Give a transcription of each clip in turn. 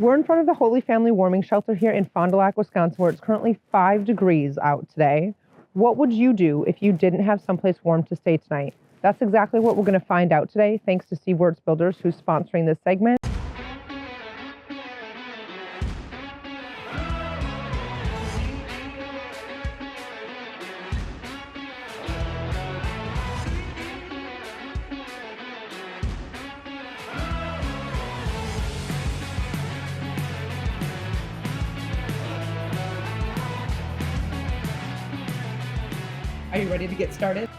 We're in front of the Holy Family Warming Shelter here in Fond du Lac, Wisconsin, where it's currently 5 degrees out today. What would you do if you didn't have someplace warm to stay tonight? That's exactly what we're going to find out today, thanks to Wirtz Builders, who's sponsoring this segment. Are you ready to get started?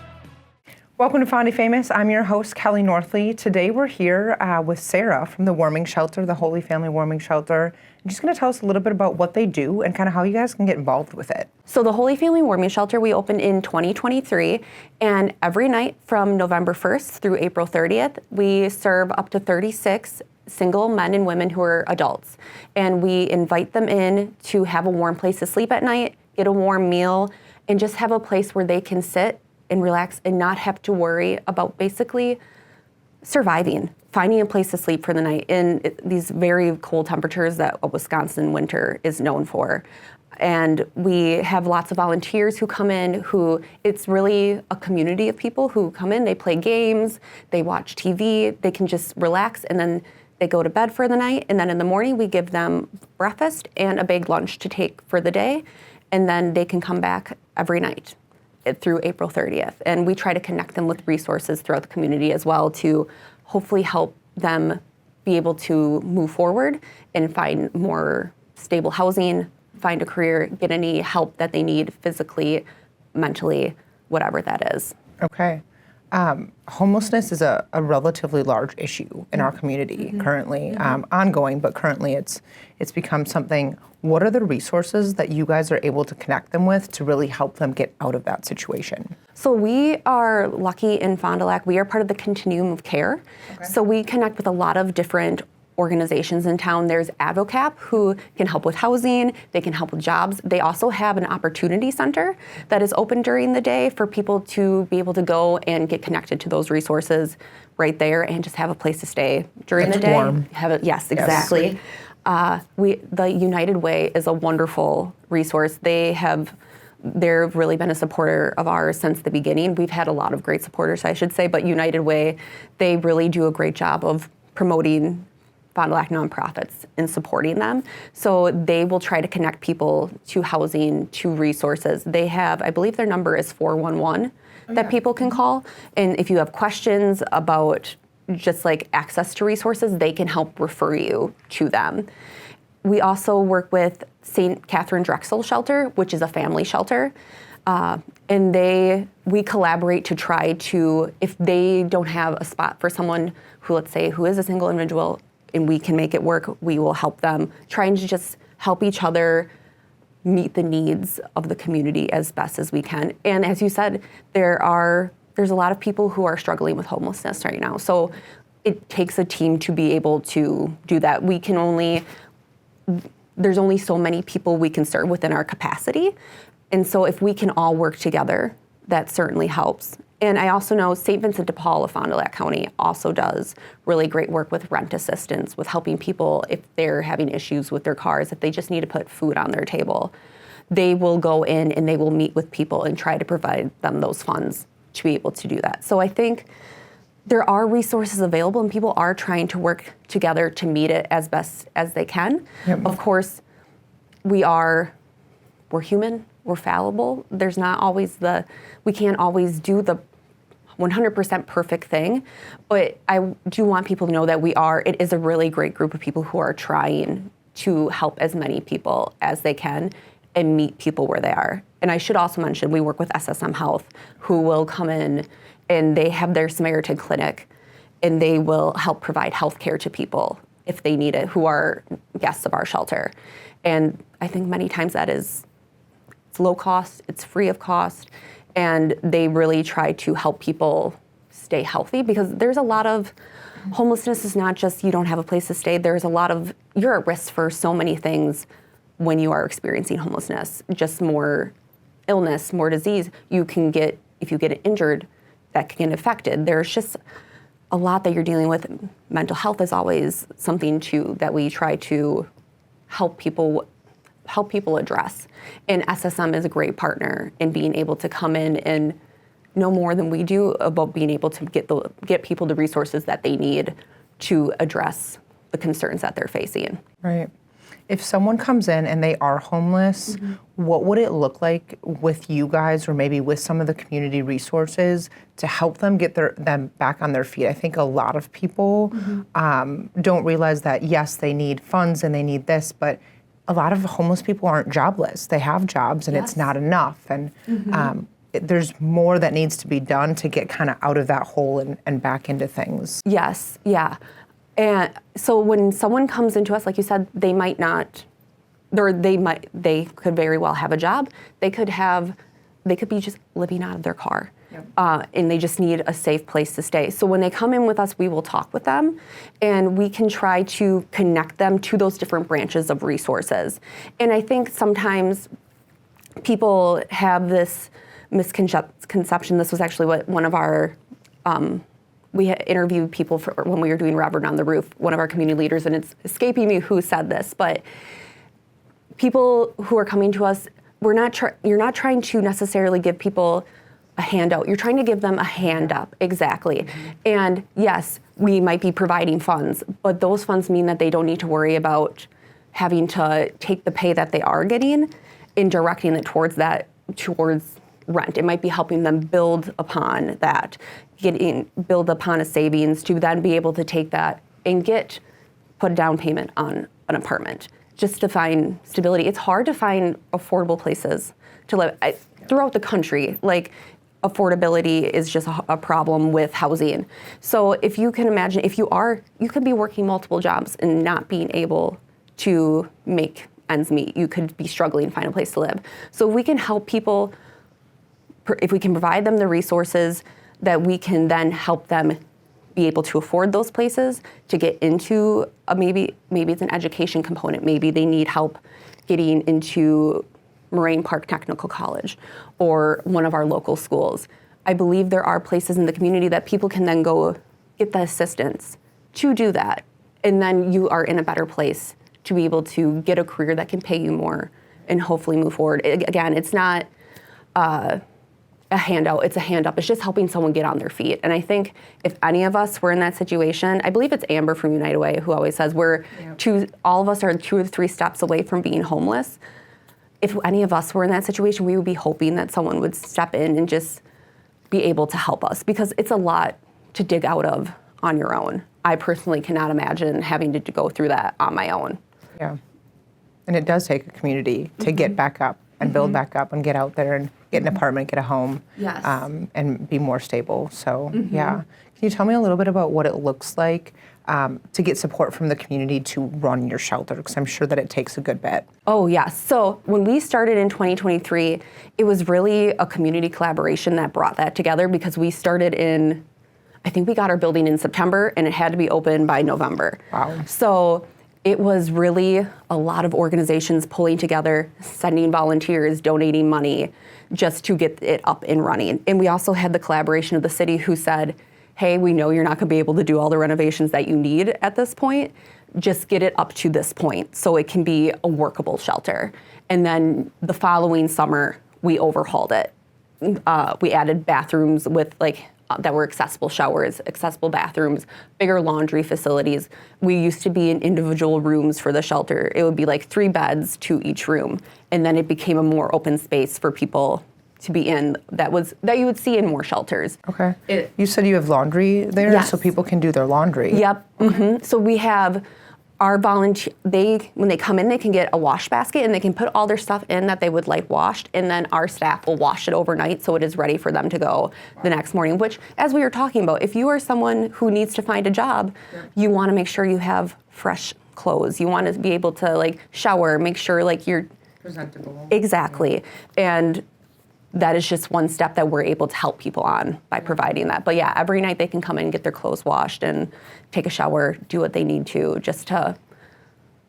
Welcome to Fondy Famous. I'm your host, Kelly Northley. Today we're here with Sarah from the Warming Shelter, the Holy Family Warming Shelter. She's going to tell us a little bit about what they do and kind of how you guys can get involved with it. So the Holy Family Warming Shelter, we opened in 2023, and every night from November 1st through April 30th, we serve up to 36 single men and women who are adults. And we invite them in to have a warm place to sleep at night, get a warm meal, and just have a place where they can sit and relax and not have to worry about basically surviving, finding a place to sleep for the night in these very cold temperatures that a Wisconsin winter is known for. And we have lots of volunteers who come in who, it's really a community of people who come in, they play games, they watch TV, they can just relax, and then they go to bed for the night. And then in the morning we give them breakfast and a big lunch to take for the day. And then they can come back every night through April 30th. And we try to connect them with resources throughout the community as well to hopefully help them be able to move forward and find more stable housing, find a career, get any help that they need physically, mentally, whatever that is. Okay. Homelessness is a relatively large issue in our community currently, ongoing, but currently it's become something. What are the resources that you guys are able to connect them with to really help them get out of that situation? So we are lucky in Fond du Lac. We are part of the continuum of care. Okay. So we connect with a lot of different organizations in town. There's AdvoCap, who can help with housing, they can help with jobs. They also have an opportunity center that is open during the day for people to be able to go and get connected to those resources right there and just have a place to stay during the day. Warm. Yes, exactly. Yes. The United Way is a wonderful resource. They've really been a supporter of ours since the beginning. We've had a lot of great supporters, I should say, but United Way, they really do a great job of promoting Fond du Lac nonprofits and supporting them. So they will try to connect people to housing, to resources. They have, I believe their number is 411 that people can call. And if you have questions about just like access to resources, they can help refer you to them. We also work with St. Catherine Drexel Shelter, which is a family shelter. And we collaborate to try to, if they don't have a spot for someone who, let's say, who is a single individual, and we can make it work, we will help them, trying to just help each other meet the needs of the community as best as we can. And as you said, there's a lot of people who are struggling with homelessness right now. So it takes a team to be able to do that. There's only so many people we can serve within our capacity. And so if we can all work together, that certainly helps. And I also know St. Vincent de Paul of Fond du Lac County also does really great work with rent assistance, with helping people if they're having issues with their cars, if they just need to put food on their table. They will go in and they will meet with people and try to provide them those funds to be able to do that. So I think there are resources available and people are trying to work together to meet it as best as they can. Yep. Of course, we're human, we're fallible. There's not always we can't always do the 100% perfect thing, but I do want people to know that it is a really great group of people who are trying to help as many people as they can and meet people where they are. And I should also mention, we work with SSM Health, who will come in and they have their Samaritan Clinic, and they will help provide health care to people if they need it, who are guests of our shelter. And I think many times it's low cost, it's free of cost, and they really try to help people stay healthy, because there's a lot of homelessness is not just you don't have a place to stay. There's a lot of, you're at risk for so many things when you are experiencing homelessness, just more illness, more disease. If you get injured, that can get affected. There's just a lot that you're dealing with. Mental health is always something that we try to help people address. And SSM is a great partner in being able to come in and know more than we do about being able to get people the resources that they need to address the concerns that they're facing. Right. If someone comes in and they are homeless, what would it look like with you guys or maybe with some of the community resources to help them get them back on their feet? I think a lot of people don't realize that, yes, they need funds and they need this, but a lot of homeless people aren't jobless. They have jobs and it's not enough. And there's more that needs to be done to get kind of out of that hole and back into things. Yes, yeah. And so when someone comes into us, like you said, they could very well have a job. They could be just living out of their car. Yep. And they just need a safe place to stay. So when they come in with us, we will talk with them and we can try to connect them to those different branches of resources. And I think sometimes people have this misconception. This was actually what one of our, we had interviewed people when we were doing Robert on the Roof, one of our community leaders, and it's escaping me who said this, but people who are coming to us, you're not trying to necessarily give people a handout. You're trying to give them a hand up, exactly. And yes, we might be providing funds, but those funds mean that they don't need to worry about having to take the pay that they are getting and directing it towards rent. It might be helping them build upon that, build upon a savings to then be able to take that and put a down payment on an apartment, just to find stability. It's hard to find affordable places to live throughout the country. Like, affordability is just a problem with housing. So if you can imagine, you could be working multiple jobs and not being able to make ends meet. You could be struggling to find a place to live. So if we can help people, if we can provide them the resources that we can then help them be able to afford those places, to get into maybe it's an education component. Maybe they need help getting into Moraine Park Technical College or one of our local schools. I believe there are places in the community that people can then go get the assistance to do that. And then you are in a better place to be able to get a career that can pay you more and hopefully move forward. Again, it's not a handout, it's a hand up. It's just helping someone get on their feet. And I think if any of us were in that situation, I believe it's Amber from Unite Away who always says all of us are 2 or 3 steps away from being homeless. If any of us were in that situation, we would be hoping that someone would step in and just be able to help us, because it's a lot to dig out of on your own. I personally cannot imagine having to go through that on my own. Yeah. And it does take a community to get back up and build back up and get out there and get an apartment, get a home, Yes. And be more stable. So, yeah. Can you tell me a little bit about what it looks like to get support from the community to run your shelter? Because I'm sure that it takes a good bit. Oh, yes. So when we started in 2023, it was really a community collaboration that brought that together, because we started I think we got our building in September and it had to be open by November. Wow. So it was really a lot of organizations pulling together, sending volunteers, donating money just to get it up and running. And we also had the collaboration of the city who said, hey, we know you're not going to be able to do all the renovations that you need at this point. Just get it up to this point so it can be a workable shelter. And then the following summer, we overhauled it. We added bathrooms with that were accessible showers, accessible bathrooms, bigger laundry facilities. We used to be in individual rooms for the shelter. It would be 3 beds to each room. And then it became a more open space for people to be in that you would see in more shelters. Okay. You said you have laundry there, Yes. so people can do their laundry. Yep. So we have our volunteer. When they come in, they can get a wash basket and they can put all their stuff in that they would like washed, and then our staff will wash it overnight so it is ready for them to go the next morning. Which, as we were talking about, if you are someone who needs to find a job, you want to make sure you have fresh clothes. You want to be able to shower, make sure you're presentable. Exactly. And that is just one step that we're able to help people on by providing that. But yeah, every night they can come in and get their clothes washed and take a shower, do what they need to, just to,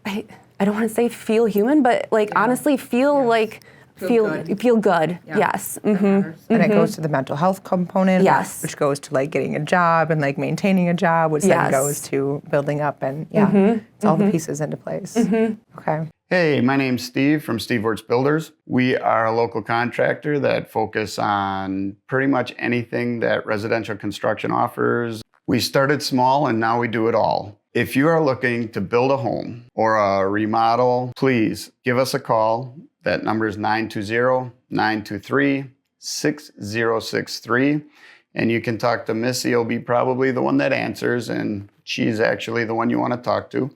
I don't want to say feel human, but honestly feel like feel good. Yeah. Yes. And it goes to the mental health component, Yes. which goes to like getting a job and like maintaining a job, which then Yes. goes to building up and it's all the pieces into place. Okay. Hey, my name's Steve from Steve Wirtz Builders. We are a local contractor that focus on pretty much anything that residential construction offers. We started small and now we do it all. If you are looking to build a home or a remodel, please give us a call. That number is 920-923-6063. And you can talk to Missy. You'll be probably the one that answers, and she's actually the one you want to talk to.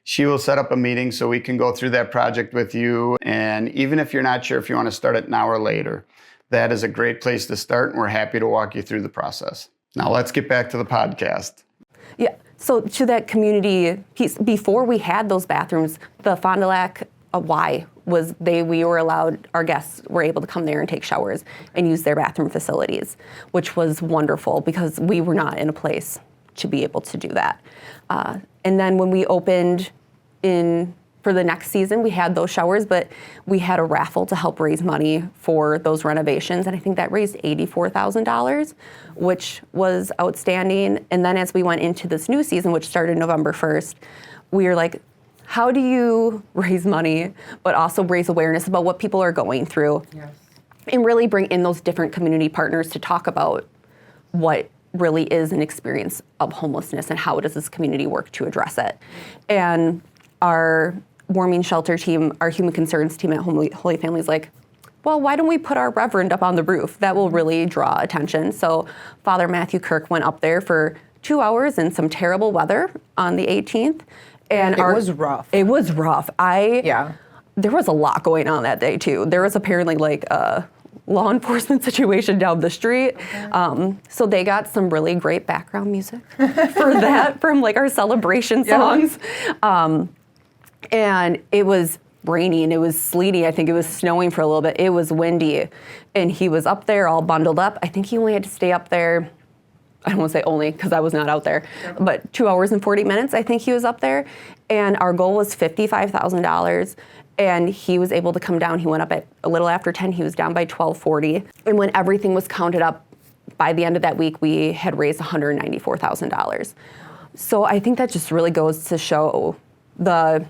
She will set up a meeting so we can go through that project with you. And even if you're not sure if you want to start it now or later, that is a great place to start, and we're happy to walk you through the process. Now let's get back to the podcast. Yeah. So to that community piece, before we had those bathrooms, the Fond du Lac why was we were allowed, our guests were able to come there and take showers and use their bathroom facilities, which was wonderful because we were not in a place to be able to do that. And then when we opened for the next season, we had those showers, but we had a raffle to help raise money for those renovations. And I think that raised $84,000, which was outstanding. And then as we went into this new season, which started November 1st, we were like, how do you raise money, but also raise awareness about what people are going through? Yes. And really bring in those different community partners to talk about what really is an experience of homelessness and how does this community work to address it. And our warming shelter team, our human concerns team at Holy Family is like, well, why don't we put our reverend up on the roof? That will really draw attention. So Father Matthew Kirk went up there for 2 hours in some terrible weather on the 18th. And it was rough. It was rough. Yeah. There was a lot going on that day too. There was apparently like a law enforcement situation down the street. Okay. So they got some really great background music for that from like our celebration songs. And it was raining, it was sleety, I think it was snowing for a little bit. It was windy. And he was up there all bundled up. I think he only had to stay up there, I don't want to say only because I was not out there, but 2 hours and 40 minutes, I think he was up there. And our goal was $55,000. And he was able to come down. He went up at a little after 10. He was down by 12:40. And when everything was counted up, by the end of that week, we had raised $194,000. So I think that just really goes to show the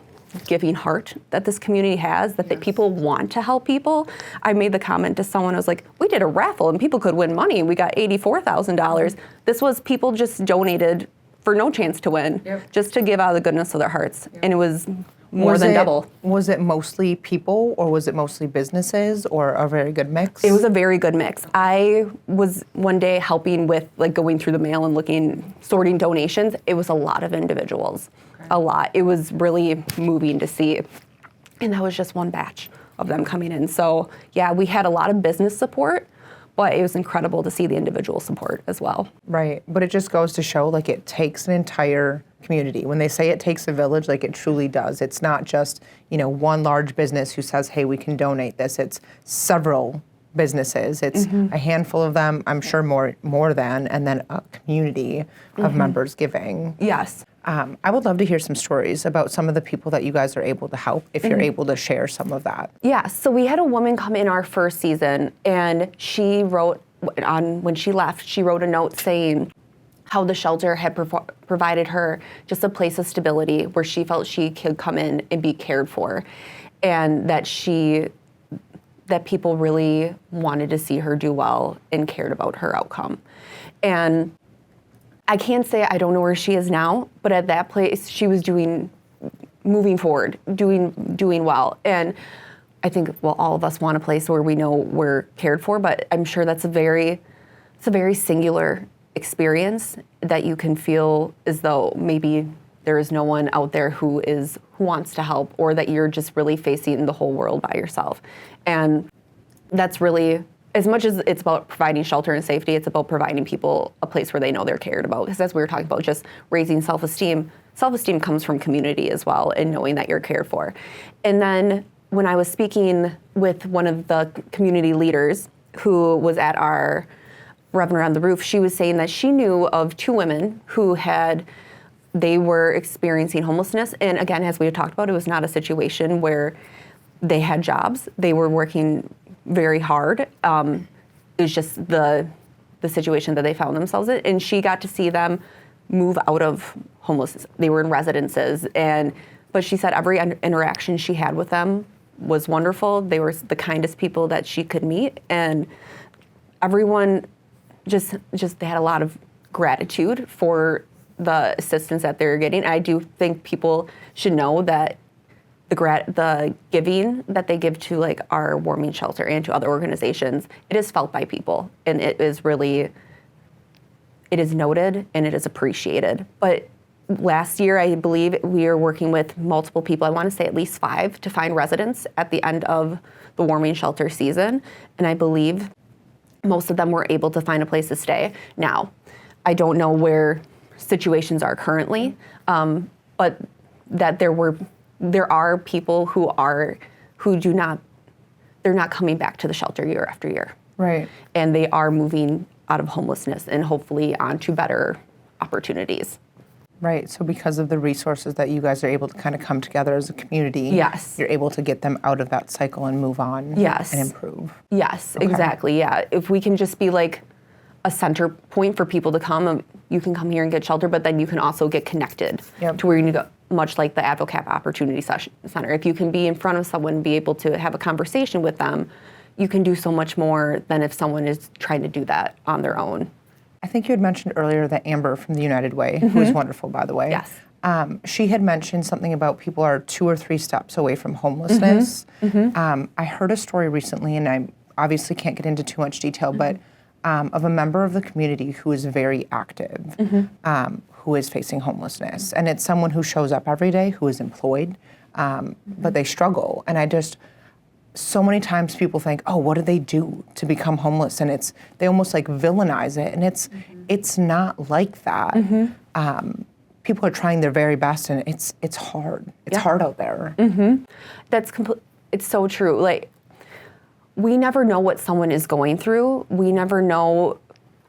giving heart that this community has, that people want to help people. I made the comment to someone, I was like, we did a raffle and people could win money and we got $84,000. This was people just donated for no chance to win, just to give out of the goodness of their hearts. And it was more than double. Was it mostly people or was it mostly businesses or a very good mix? It was a very good mix. I was one day helping with like going through the mail and sorting donations. It was a lot of individuals, a lot. It was really moving to see. And that was just one batch of them coming in. So yeah, we had a lot of business support, but it was incredible to see the individual support as well. Right, but it just goes to show like it takes an entire community. When they say it takes a village, like it truly does. It's not just, one large business who says, hey, we can donate this. It's several businesses. It's a handful of them, I'm sure more than, and then a community of members giving. Yes. I would love to hear some stories about some of the people that you guys are able to help, if you're able to share some of that. Yeah, so we had a woman come in our first season, and she wrote, when she left, she wrote a note saying how the shelter had provided her just a place of stability where she felt she could come in and be cared for, and that people really wanted to see her do well and cared about her outcome. And I can't say I don't know where she is now, but at that place she was moving forward, doing well. And I think, all of us want a place where we know we're cared for, but I'm sure it's a very singular experience that you can feel as though maybe there is no one out there who wants to help, or that you're just really facing the whole world by yourself. And that's really, as much as it's about providing shelter and safety, it's about providing people a place where they know they're cared about. Because as we were talking about, just raising self-esteem comes from community as well, and knowing that you're cared for. And then when I was speaking with one of the community leaders who was at our Revenue on the Roof, she was saying that she knew of 2 women who they were experiencing homelessness. And again, as we had talked about, it was not a situation where they had jobs. They were working very hard. It was just the situation that they found themselves in. And she got to see them move out of homelessness. They were in residences. But she said every interaction she had with them was wonderful. They were the kindest people that she could meet. And everyone just they had a lot of gratitude for the assistance that they're getting. I do think people should know that the giving that they give to like our warming shelter and to other organizations, it is felt by people, and it is noted and it is appreciated. But last year, I believe we are working with multiple people. I want to say at least 5 to find residents at the end of the warming shelter season, and I believe most of them were able to find a place to stay. Now, I don't know where situations are currently, but that there are people they're not coming back to the shelter year after year. Right. And they are moving out of homelessness and hopefully onto better opportunities. Right. So because of the resources that you guys are able to kind of come together as a community, Yes. you're able to get them out of that cycle and move on Yes. and improve. Yes, exactly. Yeah. If we can just be like a center point for people to come, you can come here and get shelter, but then you can also get connected to where you need to go, much like the AdvoCap Opportunity Center. If you can be in front of someone and be able to have a conversation with them, you can do so much more than if someone is trying to do that on their own. I think you had mentioned earlier that Amber from the United Way, who is wonderful, by the way. Yes. She had mentioned something about people are 2 or 3 steps away from homelessness. I heard a story recently, and I obviously can't get into too much detail, but of a member of the community who is very active, who is facing homelessness. And it's someone who shows up every day, who is employed, but they struggle. And so many times people think, oh, what did they do to become homeless? And they almost like villainize it. And it's not like that. People are trying their very best, and it's hard. It's hard out there. It's so true. Like, we never know what someone is going through. We never know.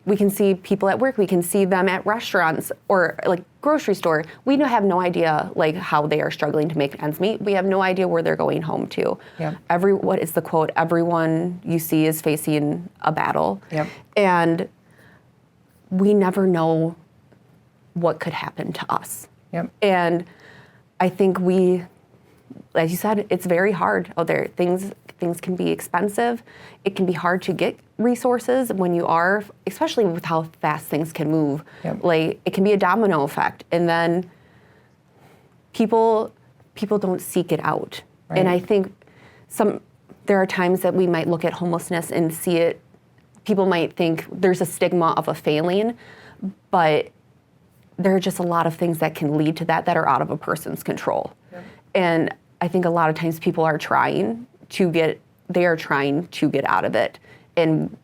We can see people at work. We can see them at restaurants or like grocery store. We have no idea like how they are struggling to make ends meet. We have no idea where they're going home to. What is the quote? Everyone you see is facing a battle. And we never know what could happen to us. And I think as you said, it's very hard out there. Things can be expensive. It can be hard to get resources when you are, especially with how fast things can move. Like, it can be a domino effect, and then people don't seek it out. And I think there are times that we might look at homelessness and see it. People might think there's a stigma of a failing, but there are just a lot of things that can lead to that are out of a person's control. And I think a lot of times people are trying to get out of it. And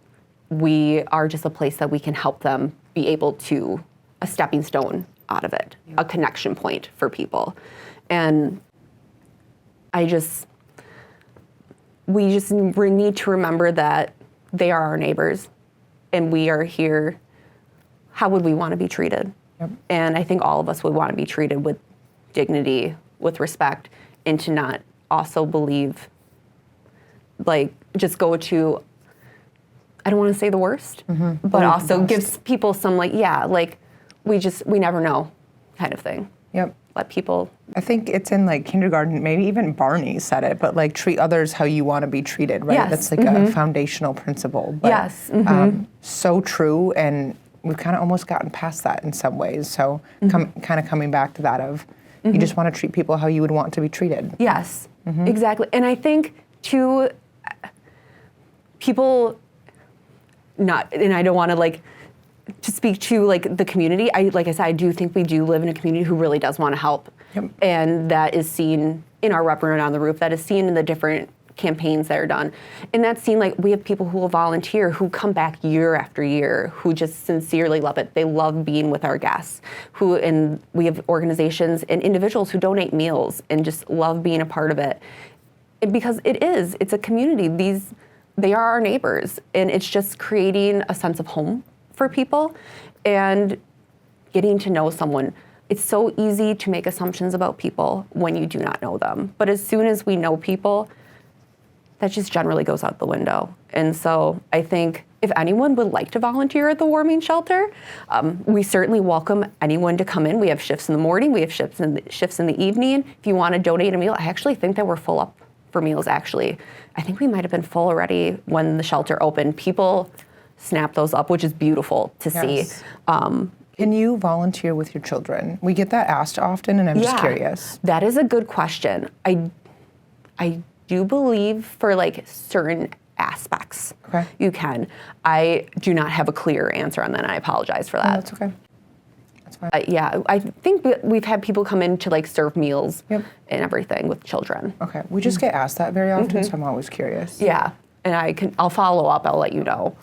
we are just a place that we can help them be able to, a stepping stone out of it, a connection point for people. And we just need to remember that they are our neighbors and we are here. How would we want to be treated? And I think all of us would want to be treated with dignity, with respect, and to not also believe, like, just go to, I don't want to say the worst, but also gives people some we never know kind of thing. Let people. I think it's in like kindergarten, maybe even Barney said it, but like treat others how you want to be treated, right? That's like a foundational principle. But, so true, and we've kind of almost gotten past that in some ways. So kind of coming back to that of, you just want to treat people how you would want to be treated. Yes, exactly. And I think too, people and I don't want to speak to the community. Like I said, I do think we do live in a community who really does want to help. And that is seen in our Rep Run on the Roof, that is seen in the different campaigns that are done. And that's seen, we have people who will volunteer, who come back year after year, who just sincerely love it. They love being with our guests, and we have organizations and individuals who donate meals and just love being a part of it. Because it's a community. They are our neighbors, and it's just creating a sense of home for people and getting to know someone. It's so easy to make assumptions about people when you do not know them. But as soon as we know people, that just generally goes out the window. And so I think if anyone would like to volunteer at the warming shelter, we certainly welcome anyone to come in. We have shifts in the morning, we have shifts in the evening. If you want to donate a meal, I actually think that we're full up for meals, actually. I think we might have been full already when the shelter opened. People snap those up, which is beautiful to see. Can you volunteer with your children? We get that asked often, and I'm just curious. That is a good question. I do believe for like certain aspects, you can. I do not have a clear answer on that, and I apologize for that. No, that's okay. That's fine. Yeah, I think we've had people come in to like serve meals and everything with children. Okay, we just get asked that very often, so I'm always curious. Yeah, and I'll follow up. I'll let you know.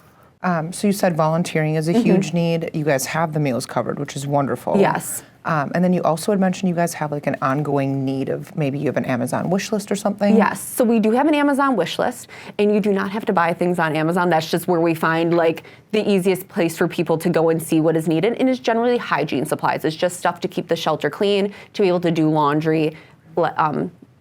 So you said volunteering is a huge need. You guys have the meals covered, which is wonderful. Yes. And then you also had mentioned you guys have like an ongoing need of maybe you have an Amazon wish list or something? Yes, so we do have an Amazon wish list, and you do not have to buy things on Amazon. That's just where we find like the easiest place for people to go and see what is needed, and it's generally hygiene supplies. It's just stuff to keep the shelter clean, to be able to do laundry,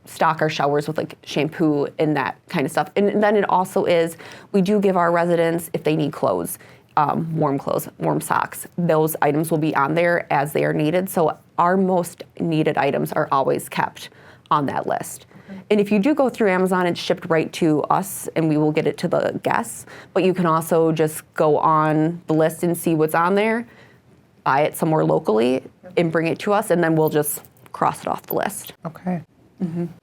stock our showers with like shampoo and that kind of stuff. And then it also is, we do give our residents, if they need clothes, warm socks, those items will be on there as they are needed. So our most needed items are always kept on that list. And if you do go through Amazon, it's shipped right to us and we will get it to the guests. But you can also just go on the list and see what's on there, buy it somewhere locally and bring it to us, and then we'll just cross it off the list. Okay.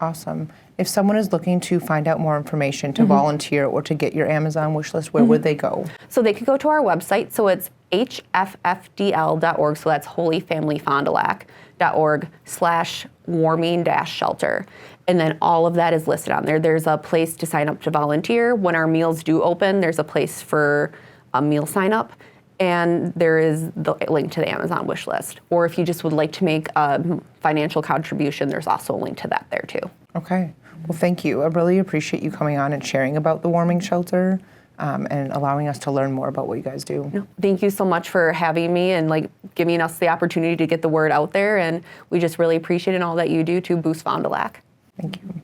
Awesome. If someone is looking to find out more information, to volunteer, or to get your Amazon wish list, where would they go? So they could go to our website. So it's hffdl.org. So that's holyfamilyfondulac.org/warming-shelter. And then all of that is listed on there. There's a place to sign up to volunteer. When our meals do open, there's a place for a meal sign up. And there is the link to the Amazon wish list. Or if you just would like to make a financial contribution, there's also a link to that there too. Okay. Well, thank you. I really appreciate you coming on and sharing about the warming shelter and allowing us to learn more about what you guys do. No, thank you so much for having me and like giving us the opportunity to get the word out there. And we just really appreciate all that you do to boost Fond du Lac. Thank you.